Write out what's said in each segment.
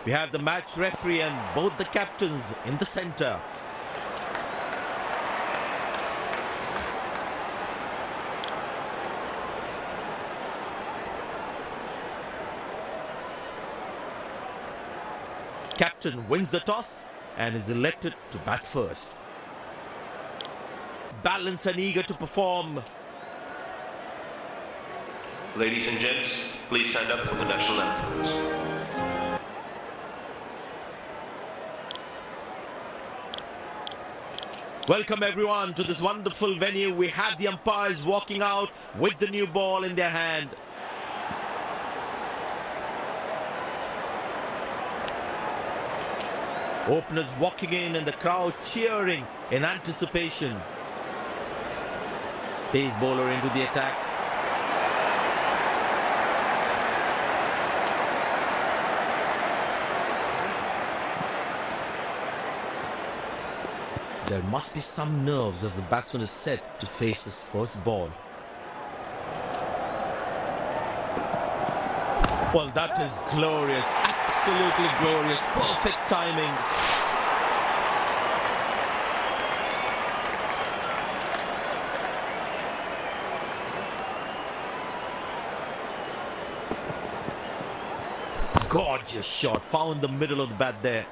We have the match referee and both the captains in the center. Captain wins the toss and is elected to bat first. Balanced and eager to perform. Ladies and gents, please stand up for the national anthems. Welcome everyone to this wonderful venue. We have the umpires walking out with the new ball in their hand. Openers walking in and the crowd cheering in anticipation. Pace bowler into the attack. There must be some nerves as the batsman is set to face his first ball. Well, that is glorious, absolutely glorious, perfect timing. Gorgeous shot, found the middle of the bat there.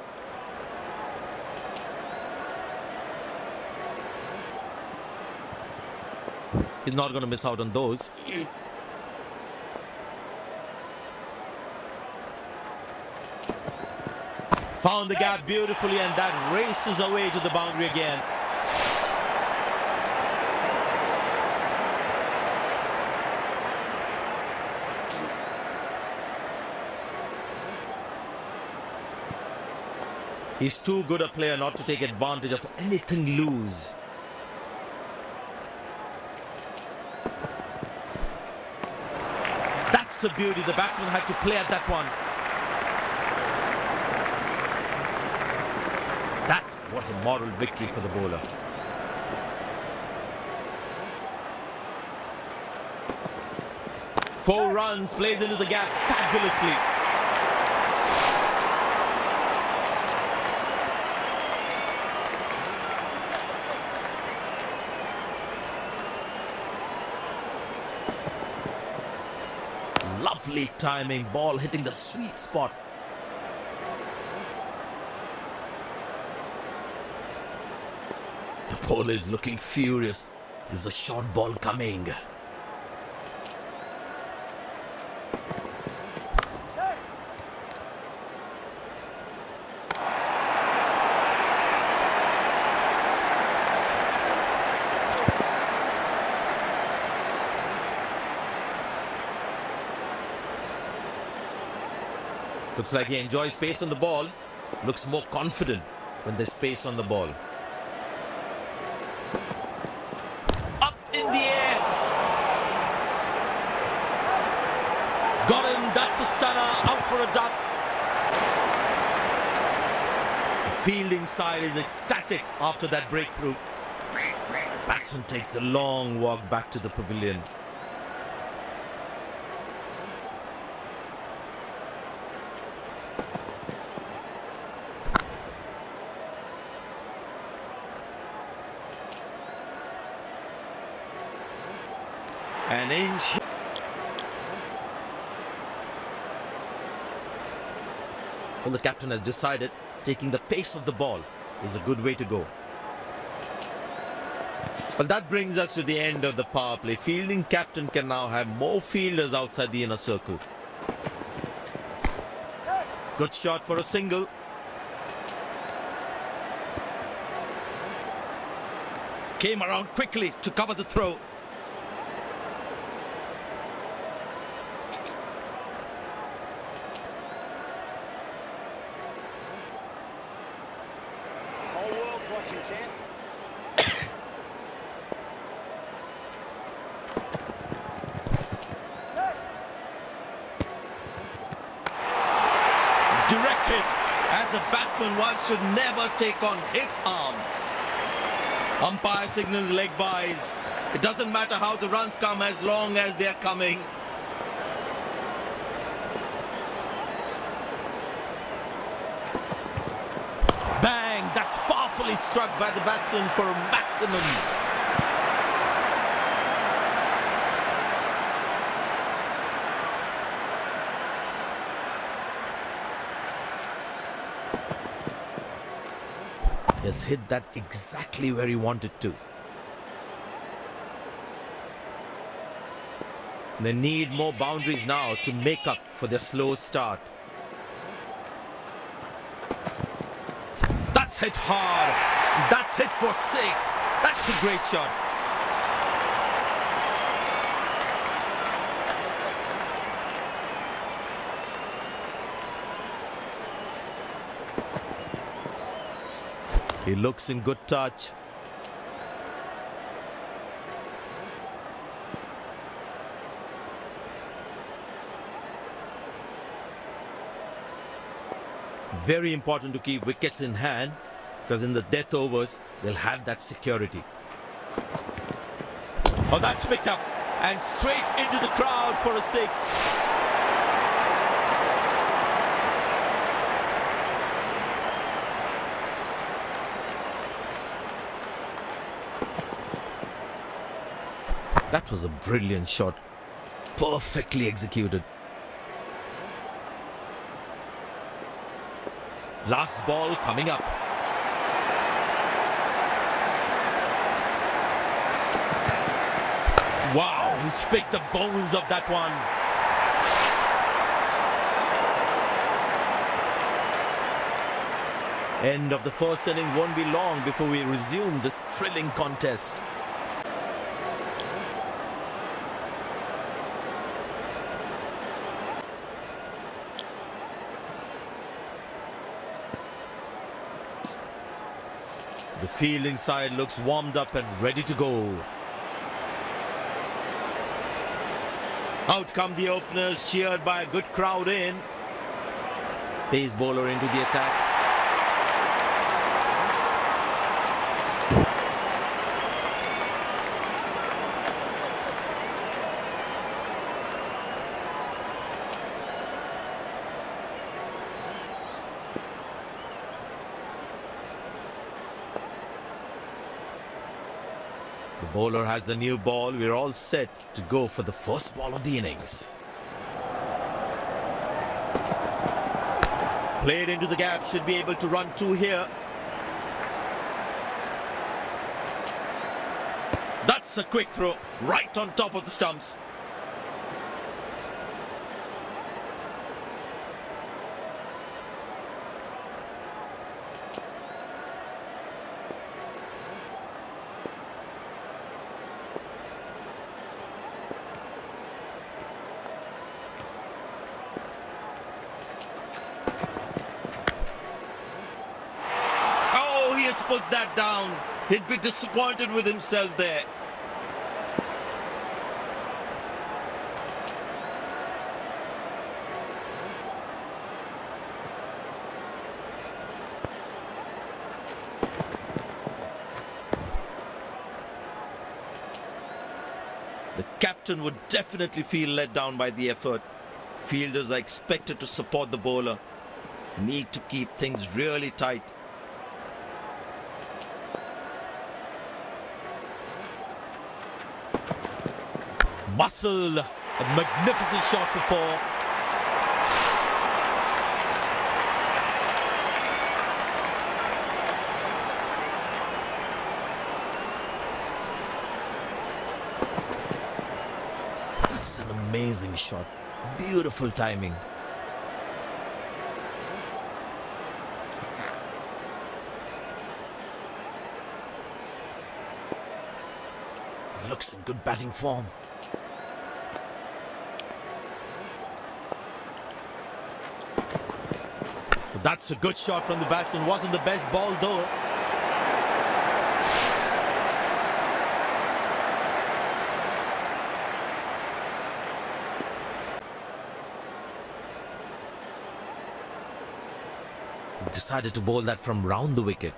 He's not going to miss out on those. Found the gap beautifully and that races away to the boundary again. He's too good a player not to take advantage of anything loose. That's a beauty. The batsman had to play at that one. That was a moral victory for the bowler. Four runs, plays into the gap fabulously. Lovely timing, ball hitting the sweet spot. The bowler is looking furious. There's a short ball coming. Looks like he enjoys space on the ball. Looks more confident when there's space on the ball. Up in the air. Got him. That's a stunner. Out for a duck. The fielding side is ecstatic after that breakthrough. Batsman takes the long walk back to the pavilion. An inch. Well, the captain has decided taking the pace of the ball is a good way to go. Well, that brings us to the end of the power play. Fielding captain can now have more fielders outside the inner circle. Good shot for a single. Came around quickly to cover the throw. Directed. As a batsman, one should never take on his arm. Umpire signals leg byes. It doesn't matter how the runs come as long as they're coming. That's powerfully struck by the batsman for a maximum. He has hit that exactly where he wanted to. They need more boundaries now to make up for their slow start. That's hit hard. That's hit for 6. That's a great shot. He looks in good touch. Very important to keep wickets in hand, because in the death overs, they'll have that security. Oh, that's picked up and straight into the crowd for a 6. That was a brilliant shot. Perfectly executed. Last ball coming up. Wow, he's picked the bones of that one. End of the first inning won't be long before we resume this thrilling contest. The fielding side looks warmed up and ready to go. Out come the openers, cheered by a good crowd in. Pace bowler into the attack. The bowler has the new ball. We're all set to go for the first ball of the innings. Played into the gap, should be able to run 2 here. That's a quick throw, right on top of the stumps. Put that down. He'd be disappointed with himself there. The captain would definitely feel let down by the effort. Fielders are expected to support the bowler. Need to keep things really tight. Muscle, a magnificent shot for 4. That's an amazing shot. Beautiful timing. Looks in good batting form. That's a good shot from the batsman. Wasn't the best ball though. He decided to bowl that from round the wicket.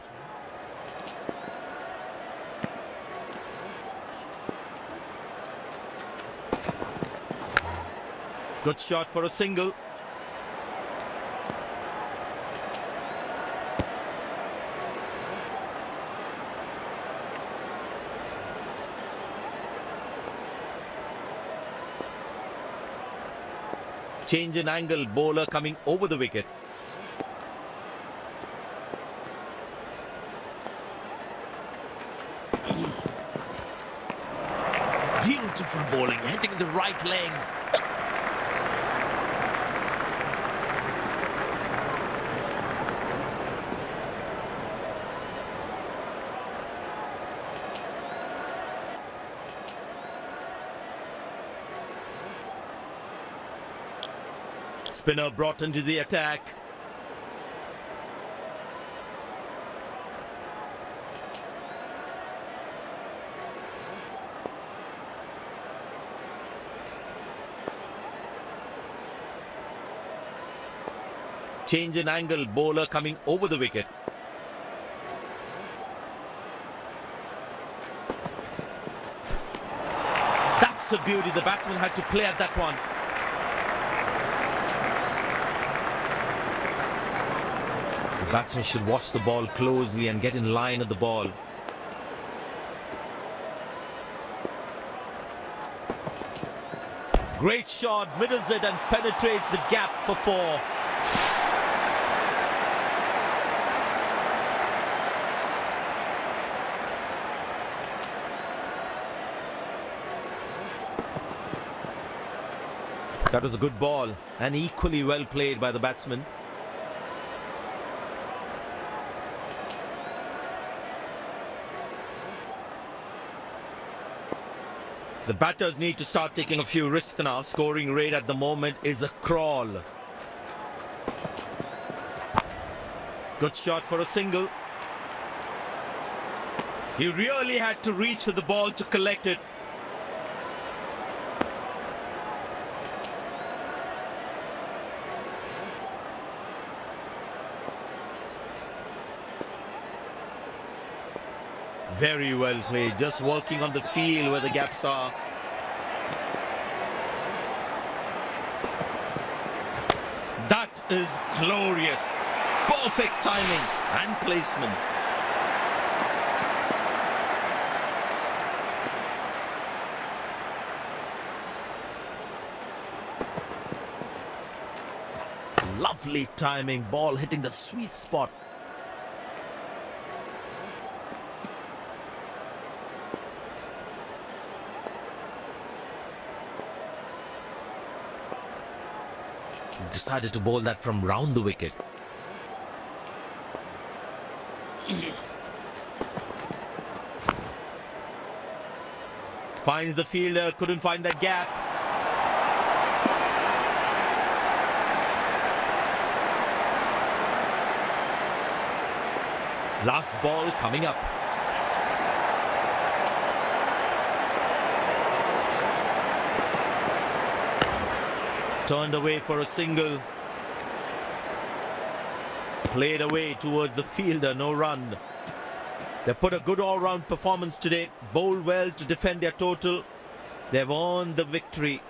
Good shot for a single. Change in angle, bowler coming over the wicket. Beautiful bowling, hitting the right legs. Spinner brought into the attack. Change in angle, bowler coming over the wicket. That's a beauty. The batsman had to play at that one. The batsman should watch the ball closely and get in line of the ball. Great shot, middles it and penetrates the gap for 4. That was a good ball and equally well played by the batsman. The batters need to start taking a few risks now. Scoring rate at the moment is a crawl. Good shot for a single. He really had to reach for the ball to collect it. Very well played, just working on the field where the gaps are. That is glorious. Perfect timing and placement. Lovely timing, ball hitting the sweet spot. Decided to bowl that from round the wicket. Finds the fielder, couldn't find that gap. Last ball coming up. Turned away for a single. Played away towards the fielder, no run. They put a good all-round performance today. Bowled well to defend their total. They've earned the victory.